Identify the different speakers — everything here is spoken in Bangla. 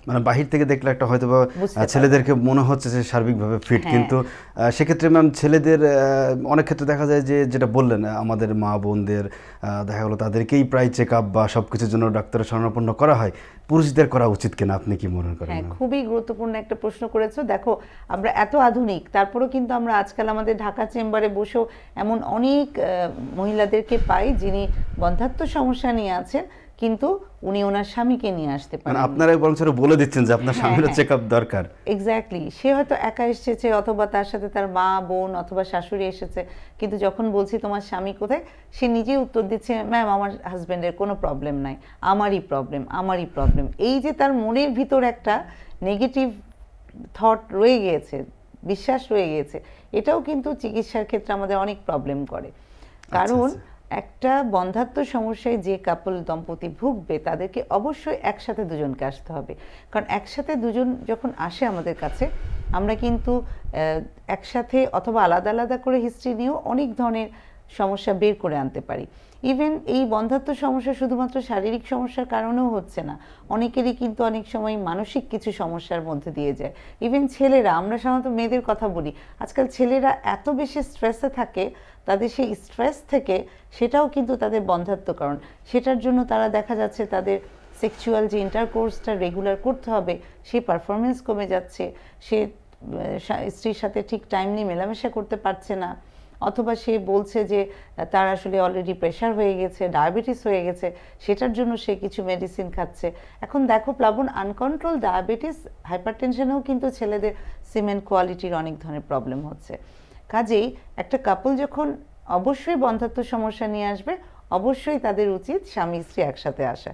Speaker 1: মানে বাহির থেকে দেখলে একটা হয়তো বা ছেলেদেরকে মনে হচ্ছে যে সার্বিকভাবে ফিট, কিন্তু সেক্ষেত্রে ম্যাম ছেলেদের অনেক ক্ষেত্রে দেখা যায় যে যেটা বললেন আমাদের মা বোনদের দেখা গেলো তাদেরকেই প্রায় চেক আপ বা সব কিছুর জন্য ডাক্তারের শরণাপন্ন করা হয়, পুরুষদের করা উচিত কিনা আপনি কি মনে করেন?
Speaker 2: হ্যাঁ, খুবই গুরুত্বপূর্ণ একটা প্রশ্ন করেছো। দেখো, আমরা এত আধুনিক, তারপরেও কিন্তু আমরা আজকাল আমাদের ঢাকা চেম্বারে বসেও এমন অনেক মহিলাদেরকে পাই যিনি বন্ধ্যাত্ব সমস্যা নিয়ে আছেন, কিন্তু উনি ওনার স্বামীকে নিয়ে আসতে পারেন।
Speaker 1: আপনারাই বরং বলে দিচ্ছেন যে আপনার স্বামীরও চেক আপ দরকার।
Speaker 2: এক্স্যাক্টলি, সে হয়তো একা এসেছে অথবা তার সাথে তার মা বোন অথবা শাশুড়ি এসেছে, কিন্তু যখন বলছি তোমার স্বামী কোথায়, সে নিজেই উত্তর দিচ্ছে ম্যাম আমার হাজব্যান্ডের কোনো প্রবলেম নাই, আমারই প্রবলেম, আমারই প্রবলেম। এই যে তার মনের ভিতর একটা নেগেটিভ থট রয়ে গিয়েছে, বিশ্বাস রয়ে গিয়েছে, এটাও কিন্তু চিকিৎসার ক্ষেত্রে আমাদের অনেক প্রবলেম করে। কারণ একটা বন্ধ্যাত্ব সমস্যায় যে কাপল দম্পতি ভুগবে তাদেরকে অবশ্যই একসাথে দুজনকে আসতে হবে। কারণ একসাথে দুজন যখন আসে আমাদের কাছে, আমরা কিন্তু একসাথে অথবা আলাদা আলাদা করে হিস্ট্রি নিয়েও অনেক ধরনের সমস্যা বের করে আনতে পারি। ইভেন এই বন্ধ্যাত্ব সমস্যা শুধুমাত্র শারীরিক সমস্যার কারণেও হচ্ছে না, অনেকেরই কিন্তু অনেক সময় মানসিক কিছু সমস্যার মধ্যে দিয়ে যায়। ইভেন ছেলেরা, আমরা সাধারণত মেয়েদের কথা বলি, আজকাল ছেলেরা এত বেশি স্ট্রেসে থাকে, তাদের সেই স্ট্রেস থেকে সেটাও কিন্তু তাদের বন্ধ্যাত্ব কারণ। সেটার জন্য তারা দেখা যাচ্ছে তাদের সেক্সুয়াল যে ইন্টারকোর্সটা রেগুলার করতে হবে সেই পারফরমেন্স কমে যাচ্ছে, সে স্ত্রীর সাথে ঠিক টাইমলি মেলামেশা করতে পারছে না, অথবা সে বলছে যে তার আসলে অলরেডি প্রেশার হয়ে গেছে, ডায়াবেটিস হয়ে গেছে, সেটার জন্য সে কিছু মেডিসিন খাচ্ছে। এখন দেখো প্লাবন, আনকন্ট্রোল ডায়াবেটিস হাইপারটেনশনেও কিন্তু ছেলেদের সিমেন্ট কোয়ালিটির অনেক ধরনের প্রবলেম হচ্ছে। কাজেই একটা কাপল যখন অবশ্যই বন্ধ্যাত্ব সমস্যা নিয়ে আসবে, অবশ্যই তাদের উচিত স্বামী স্ত্রী একসাথে আসা।